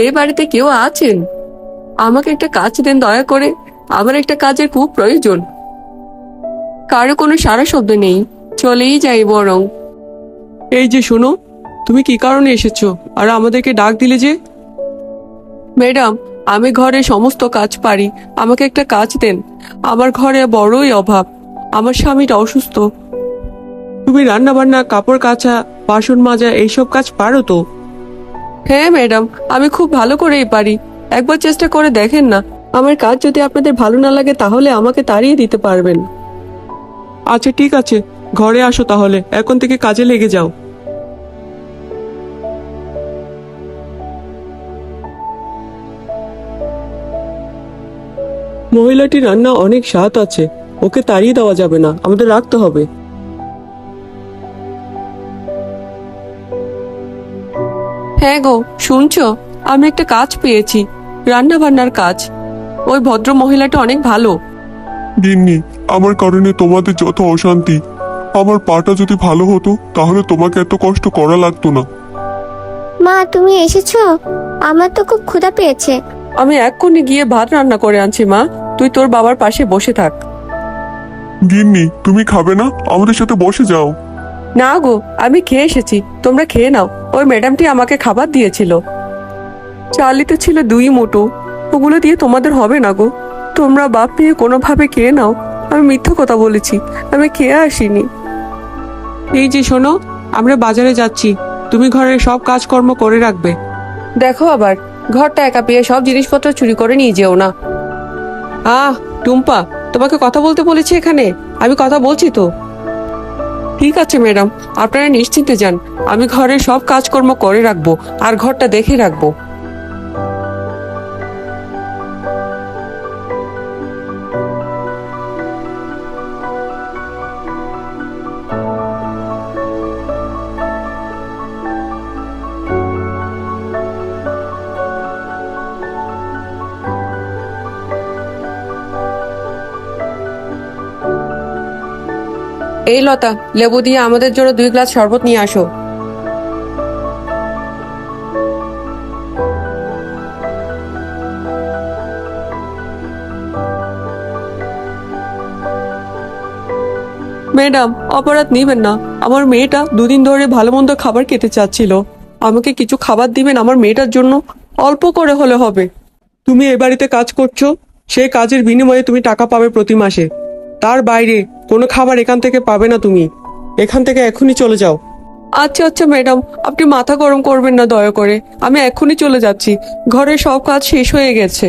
এই বাড়িতে কেউ আছেন? আমাকে একটা কাজ দেন দয়া করে, আমার একটা কাজের খুব প্রয়োজন। কারো কোনো সাড়া শব্দ নেই, চলেই যাই বরং। এই যে শোনো, তুমি কি কারণে এসেছো আর আমাদেরকে ডাক দিলে যে? ম্যাডাম, আমি ঘরে সমস্ত কাজ পারি, আমাকে একটা কাজ দেন। আমার ঘরে বড়ই অভাব, আমার স্বামীটা অসুস্থ। তুমি রান্না বান্না, কাপড় কাচা, বাসন মাজা এইসব কাজ পারো তো? হ্যাঁ ম্যাডাম, আমি খুব ভালো করেই পারি। একবার চেষ্টা করে দেখেন না, আমার কাজ যদি আপনাদের ভালো না লাগে তাহলে আমাকে তাড়িয়ে দিতে পারবেন। আচ্ছা ঠিক আছে, ঘরে আসো তাহলে, এখন থেকে কাজে লেগে যাও। মহিলাটি রান্না অনেক স্বাদ আছে, ওকে তাড়িয়ে দেওয়া যাবে না, আমাদের রাখতে হবে। হ্যাঁ গো, শুনছো? আমি একটা কাজ পেয়েছি, রান্না বান্নার কাজ। ওই ভদ্র মহিলাটা অনেক ভালো। গিন্নি, আমার কারণে তোমাদের যত অশান্তি। আমার পাটা যদি ভালো হতো তাহলে তোমাকে এত কষ্ট করা লাগতো না। মা, তুমি এসেছো? আমার তো খুব ক্ষুধা পেয়েছে। আমি এক্ষুনি গিয়ে ভাত রান্না করে আনছি মা, তুই তোর বাবার পাশে বসে থাক। গিন্নি, তুমি খাবে না? আমাদের সাথে বসে যাও। না গো, আমি খেয়ে এসেছি, তোমরা খেয়ে নাও। ওই ম্যাডামটি আমাকে খাবার দিয়েছিল, চালই তো ছিল 2 মুঠো, ওগুলো দিয়ে তোমাদের হবে না গো। তোমরা বাপ পেয়ে কোনোভাবে খেয়ে নাও। আমি মিথ্যা কথা বলেছি, আমি খেয়ে আসিনি। এই যে শোনো, আমরা বাজারে যাচ্ছি, তুমি ঘরের সব কাজকর্ম করে রাখবে। দেখো আবার ঘরটা একা পেয়ে সব জিনিসপত্র চুরি করে নিয়ে যেও না। টুম্পা, তোমাকে কথা বলতে বলেছি এখানে, আমি কথা বলছি তো। ঠিক আছে ম্যাডাম, আপনারা নিশ্চিন্তে যান, আমি ঘরের সব কাজকর্ম করে রাখবো আর ঘরটা দেখে রাখবো। এই লতা, লেবু দিয়ে আমাদের জন্য 2 গ্লাস শরবত নিয়ে আসো। ম্যাডাম, অপরাধ নিবেন না, আমার মেয়েটা 2 দিন ধরে ভালো মন্দ খাবার খেতে চাচ্ছিল। আমাকে কিছু খাবার দিবেন আমার মেয়েটার জন্য, অল্প করে হলে হবে। তুমি এ বাড়িতে কাজ করছো, সেই কাজের বিনিময়ে তুমি টাকা পাবে প্রতি মাসে। তার বাইরে কোনো খাবার এখান থেকে পাবে না তুমি। এখান থেকে এখনই চলে যাও। আচ্ছা আচ্ছা ম্যাডাম, আপনি মাথা গরম করবেন না দয়া করে, আমি এখনই চলে যাচ্ছি, ঘরের সব কাজ শেষ হয়ে গেছে।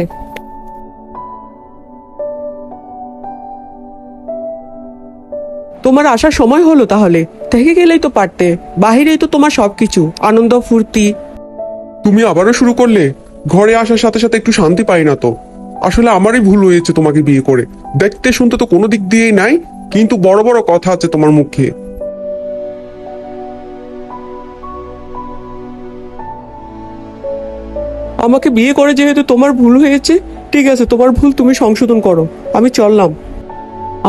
তোমার আসার সময় হলো তাহলে, থেকে গেলেই তো পারতে, বাহিরেই তো তোমার সবকিছু আনন্দ ফুর্তি। তুমি আবারও শুরু করলে? ঘরে আসার সাথে সাথে একটু শান্তি পাই না তো। আসলে আমারই ভুল হয়েছে তোমাকে বিয়ে করে। দেখতে শুনতে তো কোনো দিক দিয়েই নাই, কিন্তু বড় বড় কথা আছে তোমার মুখে। আমাকে বিয়ে করে যেহেতু তোমার ভুল হয়েছে, ঠিক আছে, তোমার ভুল তুমি সংশোধন করো, আমি চললাম।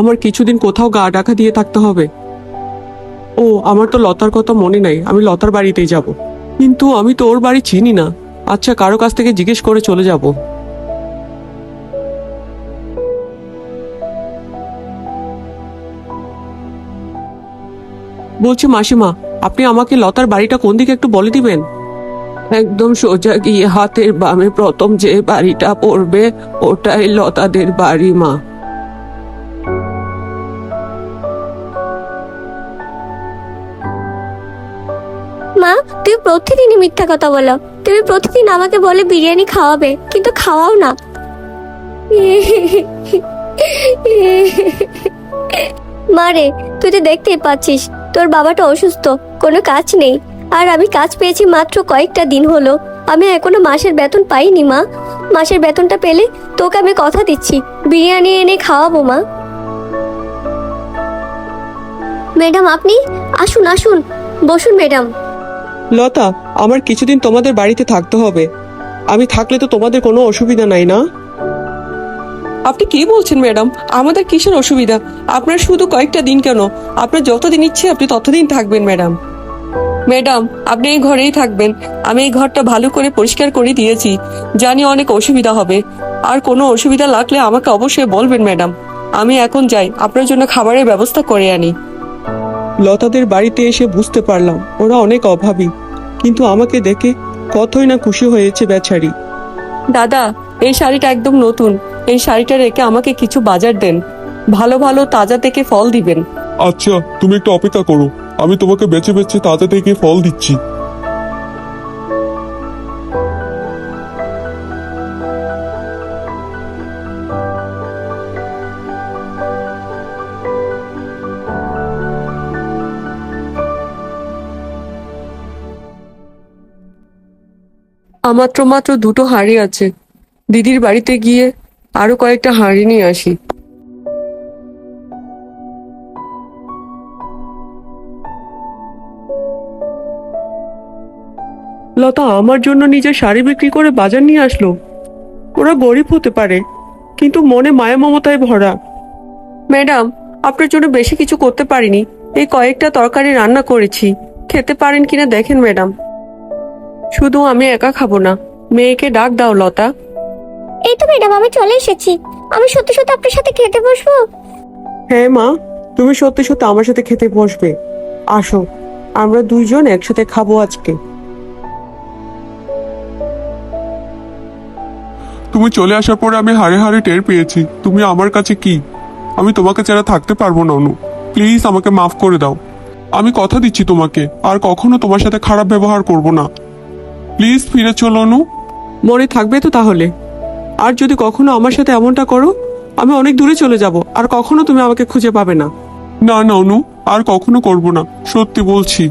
আমার কিছুদিন কোথাও গা ঢাকা দিয়ে থাকতে হবে। ও, আমার তো লতার কথা মনে নাই, আমি লতার বাড়িতেই যাব। কিন্তু আমি তো ওর বাড়ি চিনি না। আচ্ছা, কারো কাছ থেকে জিজ্ঞেস করে চলে যাব। বলছি মাসিমা, আপনি আমাকে লতার বাড়িটা কোন দিকে একটু বলে দিবেন? একদম সোজা গিয়ে হাতের বামে প্রথম যে বাড়িটা পড়বে ওটাই লতাদের বাড়ি মা। মা, তুমি প্রতিদিনই মিথ্যা কথা বলো। তুমি প্রতিদিন আমাকে বলে বিরিয়ানি খাওয়াবে, কিন্তু খাওয়াও না। মারে, তুই তো দেখতেই পাচ্ছিস তোর বাবাটা অসুস্থ, কোনো কাজ নেই। আর আমি কাজ পেয়েছি মাত্র কয়েকটা দিন হলো, আমি এখনো মাসের বেতন পাইনি মা। মাসের বেতনটা পেলে তোকে আমি কথা দিচ্ছি বিরিয়ানি এনে খাওয়াবো মা। ম্যাডাম, আপনি আসুন আসুন, বসুন ম্যাডাম। লতা, আমার কিছুদিন তোমাদের বাড়িতে থাকতে হবে। আমি থাকলে তো তোমাদের কোনো অসুবিধা নাই না? আপনি কি বলছেন ম্যাডাম, আমাদের কিসের অসুবিধা? আপনার শুধু কয়েকটা দিন কেন, আপনার যতদিন ইচ্ছে আপনি ততদিন থাকবেন ম্যাডাম। ম্যাডাম, আপনি এই ঘরেই থাকবেন। আমি এই ঘরটা ভালো করে পরিষ্কার করে দিয়েছি। জানি অনেক অসুবিধা হবে, আর কোনো অসুবিধা লাগলে আমাকে অবশ্যই বলবেন ম্যাডাম। আমি এখন যাই, আপনার জন্য খাবারের ব্যবস্থা করে আনি। লতাদের বাড়িতে এসে বুঝতে পারলাম ওরা অনেক অভাবী, কিন্তু আমাকে দেখে কতই না খুশি হয়েছে বেচারি। দাদা, এই শাড়িটা একদম নতুন। এই শাড়িটা রেখে আমাকে কিছু বাজার দেন। ভালো ভালো তাজা থেকে ফল দিবেন। আচ্ছা, তুমি একটু অপেক্ষা করো, আমি তোমাকে বেছে বেছে তাজা থেকে ফল দিচ্ছি। আমার তো মাত্র দুটো হাঁড়ি আছে। দিদির বাড়িতে গিয়ে আরো কয়েকটা হাঁড়ি নিয়ে আসি। লতা আমার জন্য নিজের শাড়ি বিক্রি করে বাজার নিয়ে আসলো। ওরা গরিব হতে পারে, কিন্তু মনে মায়া মমতায় ভরা। ম্যাডাম, আপনার জন্য বেশি কিছু করতে পারিনি। এই কয়েকটা তরকারি রান্না করেছি, খেতে পারেন কিনা দেখেন ম্যাডাম। শুধু আমি একা খাবো না, মেয়েকে ডাক দাও লতা। এই তো ম্যাডাম, আমি চলে এসেছি। আমি সত্যি সত্যি আপনার সাথে খেতে বসবো? হ্যাঁ মা, তুমি সত্যি সত্যি আমার সাথে খেতে বসবে। আসো, আমরা দুইজন একসাথে খাবো আজকে। তুমি চলে আসার পরে আমি হাড়ে হাড়ে টের পেয়েছি তুমি আমার কাছে কি। আমি তোমাকে ছাড়া থাকতে পারবো না অনু, প্লিজ আমাকে মাফ করে দাও। আমি কথা দিচ্ছি তোমাকে আর কখনো তোমার সাথে খারাপ ব্যবহার করব না। প্লিজ ফিরে চলো অনু। মনে থাকবে তো তাহলে? আর যদি কখনো আমার সাথে এমনটা করো, আমি অনেক দূরে চলে যাব, আর কখনো তুমি আমাকে খুঁজে পাবে না। না না অনু, আর কখনো করব না, সত্যি বলছি।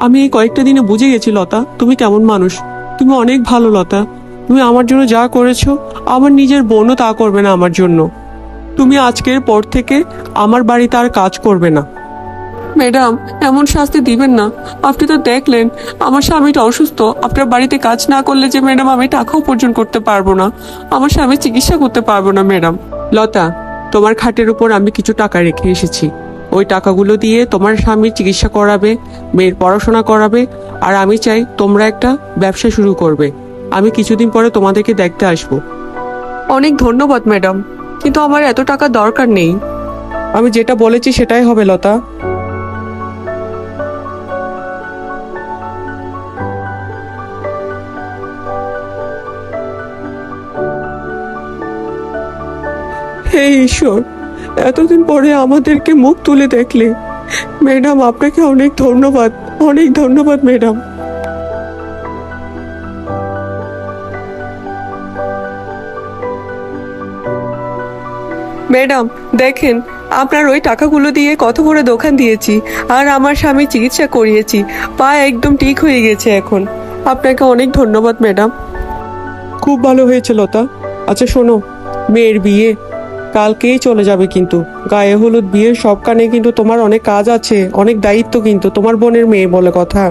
আমি এই কয়েকটা দিনে বুঝে গেছি লতা, তুমি কেমন মানুষ। তুমি অনেক ভালো লতা। তুমি আমার জন্য যা করেছো, আমার নিজের বোনও তা করবে না আমার জন্য। তুমি আজকের পর থেকে আমার বাড়িতে আর কাজ করবে না। ম্যাডাম, এমন শাস্তি দিবেন না। আপনি তো দেখলেন আমার স্বামীটা অসুস্থ। আপনার বাড়িতে কাজ না করলে যে ম্যাডাম আমি টাকা উপার্জন করতে পারবো না, আমার স্বামী চিকিৎসা করতে পারবো না ম্যাডাম। লতা, তোমার খাটের উপর আমি কিছু টাকা রেখে এসেছি। ওই টাকাগুলো দিয়ে তোমার স্বামীর চিকিৎসা করাবে, মেয়ের পড়াশোনা করাবে, আর আমি চাই তোমরা একটা ব্যবসা শুরু করবে। আমি কিছুদিন পরে তোমাদেরকে দেখতে আসবো। অনেক ধন্যবাদ ম্যাডাম, কিন্তু আমার এত টাকা দরকার নেই। আমি যেটা বলেছি সেটাই হবে লতা। হে ঈশ্বর, এতদিন পরে আমাদেরকে মুখ তুলে দেখলে। ম্যাডাম, আপনাকে অনেক ধন্যবাদ, অনেক ধন্যবাদ ম্যাডাম। ম্যাডাম দেখেন, আপনার ওই টাকাগুলো দিয়ে কত বড় দোকান দিয়েছি, আর আমার স্বামী চিকিৎসা করিয়েছি। পা একদম ঠিক হয়ে গেছে এখন। আপনাকে অনেক ধন্যবাদ ম্যাডাম। খুব ভালো হয়েছে লতা। আচ্ছা শোনো, মেয়ের বিয়ে কালকেই চলে যাবে, কিন্তু গায়ে হলুদ বিয়ের সব কানে কিন্তু তোমার অনেক কাজ আছে, অনেক দায়িত্ব, কিন্তু তোমার বোনের মেয়ে বলে কথা।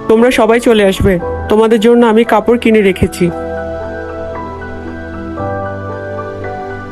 তোমরা সবাই চলে আসবে, তোমাদের জন্য আমি কাপড় কিনে রেখেছি।